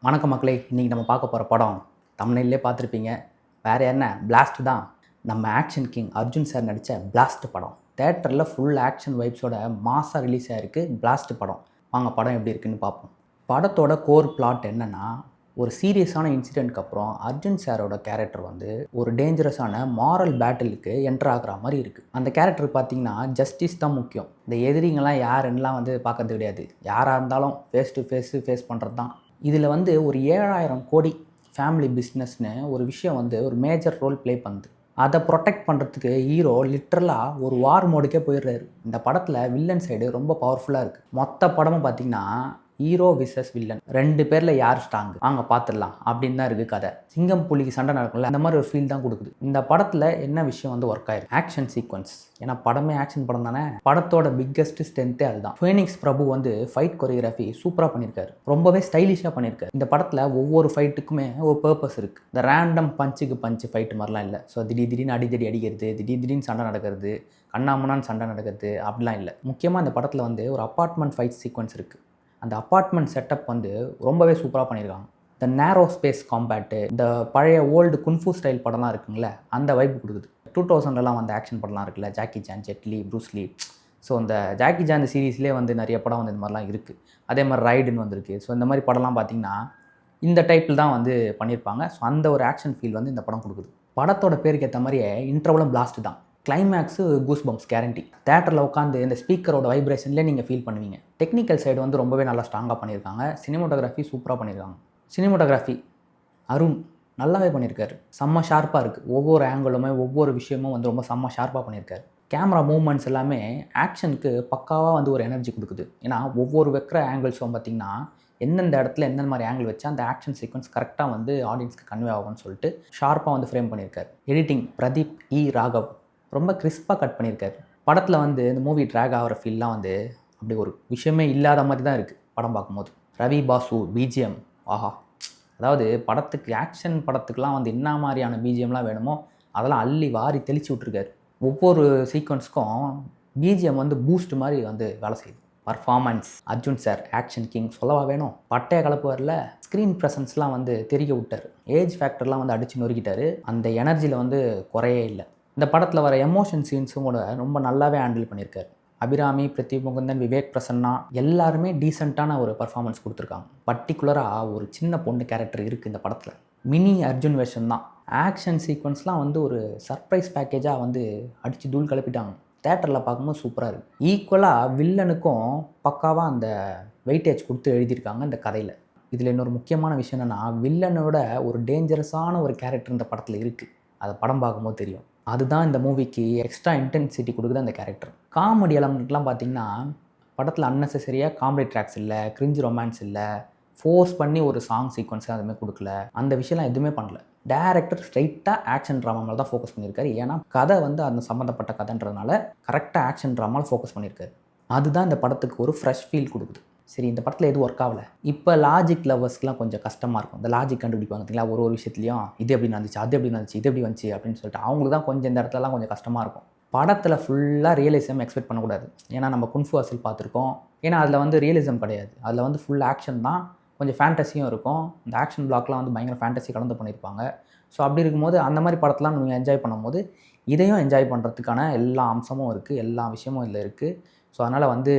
வணக்கம் மக்களே, இன்றைக்கி நம்ம பார்க்க போகிற படம் தமிழ்நிலே பார்த்துருப்பீங்க. வேறு என்ன, பிளாஸ்ட் தான். நம்ம ஆக்ஷன் கிங் அர்ஜுன் சார் நடித்த பிளாஸ்ட் படம் தேட்டரில் ஃபுல் ஆக்ஷன் வைப்ஸோட மாசாக ரிலீஸ் ஆகிருக்கு. பிளாஸ்ட் படம் வாங்க படம் எப்படி இருக்குன்னு பார்ப்போம். படத்தோட கோர் பிளாட் என்னென்னா, ஒரு சீரியஸான இன்சிடெண்ட்க்கு அப்புறம் அர்ஜுன் சாரோட கேரக்டர் வந்து ஒரு டேஞ்சரஸான மாரல் பேட்டிலுக்கு என்டர் ஆகிற மாதிரி இருக்குது. அந்த கேரக்டர் பார்த்திங்கன்னா ஜஸ்டிஸ் தான் முக்கியம். இந்த எதிரிங்கெல்லாம் யாருன்னெலாம் வந்து பார்க்கறது கிடையாது. யாராக இருந்தாலும் ஃபேஸ் டு ஃபேஸ் பண்ணுறது தான். இதில் வந்து ஒரு 7000 கோடி ஃபேமிலி பிஸ்னஸ்னு ஒரு விஷயம் வந்து ஒரு மேஜர் ரோல் ப்ளே பண்ணுது. அதை ப்ரொடெக்ட் பண்ணுறதுக்கு ஹீரோ லிட்ரலாக ஒரு வார் மோடுக்கே போயிடுறாரு. இந்த படத்தில் வில்லன் சைடு ரொம்ப பவர்ஃபுல்லாக இருக்குது. மொத்த படமும் பார்த்திங்கன்னா ஹீரோ விசஸ் வில்லன் 2 பேரில் யார் ஸ்ட்ராங் வாங்க பார்த்துடலாம் அப்படின்னு தான் இருக்குது கதை. சிங்கம் புலிக்கு சண்டை நடக்கும்ல, அந்த மாதிரி ஒரு ஃபீல் தான் கொடுக்குது. இந்த படத்தில் என்ன விஷயம் வந்து ஒர்க் ஆயிருக்கு, ஆக்ஷன் சீக்வன்ஸ். ஏன்னா படமே ஆக்ஷன் படம் தானே. படத்தோட பிக்கெஸ்ட் ஸ்ட்ரென்த்தே அதுதான். ஃபீனிக்ஸ் பிரபு வந்து ஃபைட் கொரியோகிராஃபி சூப்பராக பண்ணியிருக்காரு. ரொம்பவே ஸ்டைலிஷாக பண்ணியிருக்காரு. இந்த படத்தில் ஒவ்வொரு ஃபைட்டுக்குமே ஒரு பர்பஸ் இருக்குது. இந்த ரேண்டம் பஞ்சுக்கு பஞ்சு ஃபைட்டு மாதிரிலாம் இல்லை. ஸோ திடீர்னு அடிக்கிறது, திடீர்னு சண்டை நடக்கிறது, கண்ணாமண்ணான்னு சண்டை நடக்கிறது அப்படிலாம் இல்லை. முக்கியமாக இந்த படத்தில் வந்து ஒரு அப்பார்ட்மெண்ட் ஃபைட் சீக்வன்ஸ் இருக்குது. அந்த அப்பார்ட்மெண்ட் செட்டப் வந்து ரொம்பவே சூப்பராக பண்ணியிருக்காங்க. இந்த நேரோ ஸ்பேஸ் காம்பேட்டு, இந்த பழைய ஓல்டு குன்ஃபூ ஸ்டைல் படம்லாம் இருக்குங்களே, அந்த வைப்பு கொடுக்குது. 2000லாம் வந்து ஆக்ஷன் படம்லாம் இருக்குல்ல, Jackie Chan, Jaitley, Bruce Lee. So இந்த ஜாக்கி சான் சீரீஸ்லேயே வந்து நிறைய படம் வந்து இந்த மாதிரிலாம் இருக்குது. அதே மாதிரி ரைடுன்னு வந்திருக்கு. ஸோ இந்த மாதிரி படம்லாம் பார்த்திங்கன்னா இந்த டைப்பில் தான் வந்து பண்ணியிருப்பாங்க. ஸோ அந்த ஒரு ஆக்ஷன் ஃபீல் வந்து இந்த படம் கொடுக்குது. படத்தோட பேருக்கு ஏற்ற மாதிரியே இன்டர்வலும் பிளாஸ்ட் தான். Climax goose bumps guarantee. தேட்டரில் உட்காந்து இந்த ஸ்பீக்கரோட வைப்ரேஷன்லேயே நீங்கள் ஃபீல் பண்ணுவீங்க. டெக்னிக்கல் சைடு வந்து ரொம்பவே நல்லா ஸ்ட்ராங்காக பண்ணியிருக்காங்க. சினிமோட்டோகிராஃபி சூப்பராக பண்ணியிருக்காங்க. சினிமோட்டோகிராஃபி அருண் நல்லாவே பண்ணியிருக்காரு. செம்ம ஷார்ப்பாக இருக்குது. ஒவ்வொரு ஆங்கிளுமே ஒவ்வொரு விஷயமும் வந்து ரொம்ப செம்ம ஷார்ப்பாக பண்ணியிருக்காரு. கேமரா மூவ்மெண்ட்ஸ் எல்லாமே ஆக்ஷனுக்கு பக்காவாக வந்து ஒரு எனர்ஜி கொடுக்குது. ஏன்னா ஒவ்வொரு வைக்கிற ஆங்கிள்ஸும் பார்த்திங்கன்னா எந்தெந்த இடத்துல எந்தெந்த மாதிரி ஆங்கிள் வச்சா அந்த ஆக்ஷன் சீக்வன்ஸ் கரெக்டாக வந்து ஆடியன்ஸ்க்கு கன்வே ஆகும்னு சொல்லிட்டு ஷார்ப்பாக வந்து ஃப்ரேம் பண்ணியிருக்காரு. எடிட்டிங் பிரதீப் ராகவ் ரொம்ப கிறிஸ்பாக கட் பண்ணியிருக்காரு. படத்தில் வந்து இந்த மூவி ட்ராக் ஆகிற ஃபீல்லாம் வந்து அப்படி ஒரு விஷயமே இல்லாத மாதிரி தான் இருக்குது படம் பார்க்கும்போது. ரவி பாசு பிஜிஎம் ஆஹா, அதாவது படத்துக்கு ஆக்ஷன் படத்துக்குலாம் வந்து என்ன மாதிரியான பிஜிஎம்லாம் வேணுமோ அதெல்லாம் அள்ளி வாரி தெளித்து விட்ருக்காரு. ஒவ்வொரு சீக்வன்ஸ்க்கும் பிஜிஎம் வந்து பூஸ்ட் மாதிரி வந்து வேலை செய்யுது. Performance Arjun sir action king சொல்லவா வேணும். பட்டைய கலப்பு வரல, ஸ்க்ரீன் ப்ரெசன்ஸ்லாம் வந்து தெரிய விட்டார். ஏஜ் ஃபேக்டர்லாம் வந்து அடித்து நொறுக்கிட்டார். அந்த எனர்ஜியில் வந்து குறையே இல்லை. இந்த படத்தில் வர எமோஷன் சீன்ஸும் கூட ரொம்ப நல்லாவே ஹேண்டில் பண்ணியிருக்காரு. அபிராமி, பிரதீப் முகுந்தன், விவேக் பிரசன்னா எல்லாருமே டீசெண்டான ஒரு பர்ஃபார்மன்ஸ் கொடுத்துருக்காங்க. பர்டிகுலராக ஒரு சின்ன பொண்ணு கேரக்டர் இருக்குது இந்த படத்தில். மினி அர்ஜுன் வேஷன் தான். ஆக்ஷன் சீக்வன்ஸ்லாம் வந்து ஒரு சர்ப்ரைஸ் பேக்கேஜாக வந்து அடித்து தூள் கிளப்பிட்டாங்க. தேட்டரில் பார்க்கும்போது சூப்பராக இருக்குது. ஈக்குவலாக வில்லனுக்கும் பக்காவாக அந்த வெயிட்டேஜ் கொடுத்து எழுதியிருக்காங்க இந்த கதையில். இதில் இன்னொரு முக்கியமான விஷயம் என்னென்னா, வில்லனோட ஒரு டேஞ்சரஸான ஒரு கேரக்டர் இந்த படத்தில் இருக்குது. அதை படம் பார்க்கும்போது தெரியும். அதுதான் இந்த மூவிக்கு எக்ஸ்ட்ரா இன்டென்சிட்டி கொடுக்குது அந்த கேரக்டர். காமெடி எலமெண்ட்லாம் பார்த்திங்கன்னா படத்தில் அன்னெசரியாக காமெடி ட்ராக்ஸ் இல்லை, கிரிஞ்ச் ரொமான்ஸ் இல்லை, ஃபோர்ஸ் பண்ணி ஒரு சாங் சீக்வன்ஸை அதுமாதிரி கொடுக்கல. அந்த விஷயம்லாம் எதுவுமே பண்ணல. டேரக்டர் ஸ்ட்ரைட்டாக ஆக்ஷன் ட்ராமா மேலே தான் ஃபோக்கஸ் பண்ணியிருக்காரு. ஏன்னா கதை வந்து அந்த சம்மந்தப்பட்ட கதைன்றதுனால கரெக்டாக ஆக்ஷன் ட்ராமாவில் ஃபோக்கஸ் பண்ணியிருக்காரு. அதுதான் இந்த படத்துக்கு ஒரு ஃப்ரெஷ் ஃபீல் கொடுக்குது. சரி, இந்த படத்தில் எதுவும் ஒர்க் ஆகலை. இப்போ லாஜிக் லவர்ஸ்க்குலாம் கொஞ்சம் கஷ்டமாக இருக்கும். இந்த லாஜிக் கண்டுபிடிப்பாங்க பார்த்தீங்களா, ஒரு விஷயத்துலையும் இது எப்படி நடந்துச்சு, அது எப்படி நடந்துச்சு, இது எப்படி வந்துச்சு அப்படின்னு சொல்லிட்டு அவங்களுக்கு தான் கொஞ்சம் இந்த இடத்துலலாம் கொஞ்சம் கஷ்டமாக இருக்கும். படத்தில் ஃபுல்லாக ரியலிசம் எக்ஸ்பெக்ட் பண்ணக்கூடாது. ஏன்னா நம்ம குன்ஃபு அசில் பார்த்துருக்கோம். ஏன்னா அதில் வந்து ரியலிசம் கிடையாது. அதில் வந்து ஃபுல் ஆக்ஷன் தான், கொஞ்சம் ஃபேண்டஸியும் இருக்கும். இந்த ஆக்ஷன் பிளாக்லாம் வந்து பயங்கர ஃபேண்டஸி கலந்து பண்ணியிருப்பாங்க. ஸோ அப்படி இருக்கும்போது அந்த மாதிரி படத்தெலாம் நீங்கள் என்ஜாய் பண்ணும்போது இதையும் என்ஜாய் பண்ணுறதுக்கான எல்லா அம்சமும் இருக்குது, எல்லா விஷயமும் இதில் இருக்குது. ஸோ அதனால் வந்து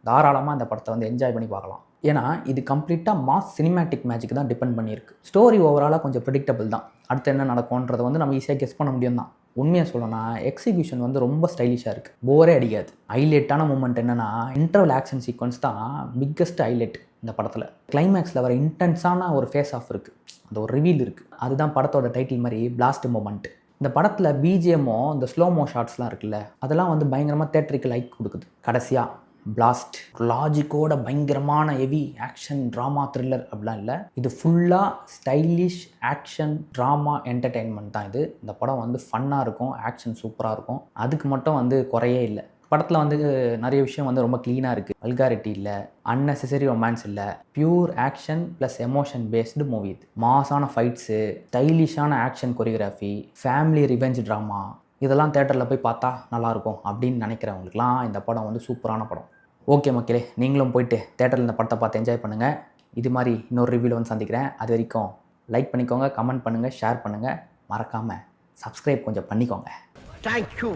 தாராளமாக அந்த படத்தை வந்து என்ஜாய் பண்ணி பார்க்கலாம். ஏன்னா இது கம்ப்ளீட்டாக மாஸ் சினிமேட்டிக் மேஜிக் தான் டிபெண்ட் பண்ணியிருக்கு. ஸ்டோரி ஓவராலாக கொஞ்சம் ப்ரெடிக்டபிள் தான். அடுத்து என்ன நடக்கும்ன்றதை வந்து நம்ம ஈஸியாக கெஸ் பண்ண முடியும் தான். உண்மையாக சொல்லணும்னா எக்ஸிக்யூஷன் வந்து ரொம்ப ஸ்டைலிஷாக இருக்குது. போரே அடிக்காது. ஹைலைட்டான மூமெண்ட் என்னென்னா இன்டர்வல் ஆக்ஷன் சீக்வன்ஸ் தான் பிக்கஸ்ட் ஹைலைட் இந்த படத்தில். கிளைமேக்ஸில் வர இன்டென்ஸான ஒரு ஃபேஸ் ஆஃப் இருக்குது, அந்த ஒரு ரிவீல் இருக்குது. அதுதான் படத்தோட டைட்டில் மாதிரி பிளாஸ்ட் மூமெண்ட். இந்த படத்தில் பிஜிஎம்மோ இந்த ஸ்லோமோ ஷாட்ஸ்லாம் இருக்குல்ல, அதெல்லாம் வந்து பயங்கரமாக தேட்டருக்கு லைக் கொடுக்குது. கடைசியாக பிளாஸ்ட் லாஜிக்கோட பயங்கரமான ஹெவி ஆக்ஷன் ட்ராமா த்ரில்லர் அப்படிலாம் இல்லை. இது ஃபுல்லாக ஸ்டைலிஷ் ஆக்ஷன் ட்ராமா என்டர்டெயின்மெண்ட் தான் இது. இந்த படம் வந்து ஃபன்னாக இருக்கும், ஆக்ஷன் சூப்பராக இருக்கும். அதுக்கு மட்டும் வந்து குறையே இல்லை. படத்தில் வந்து நிறைய விஷயம் வந்து ரொம்ப க்ளீனாக இருக்குது. வல்காரிட்டி இல்லை, அன்னெசரி ரொமான்ஸ் இல்லை, pure action plus emotion based movie இது. மாஸான ஃபைட்ஸு, ஸ்டைலிஷான action choreography, family revenge drama, இதெல்லாம் தேட்டரில் போய் பார்த்தா நல்லாயிருக்கும் அப்படின்னு நினைக்கிறவங்களுக்குலாம் இந்த படம் வந்து சூப்பரான படம். ஓகே மக்களே, நீங்களும் போயிட்டு தேட்டரில் இந்த படத்தை பார்த்து என்ஜாய் பண்ணுங்கள். இது மாதிரி இன்னொரு ரிவ்யூவில் வந்து சந்திக்கிறேன். அது வரைக்கும் லைக் பண்ணிக்கோங்க, கமெண்ட் பண்ணுங்கள், ஷேர் பண்ணுங்கள், மறக்காமல் சப்ஸ்கிரைப் கொஞ்சம் பண்ணிக்கோங்க. Thank you.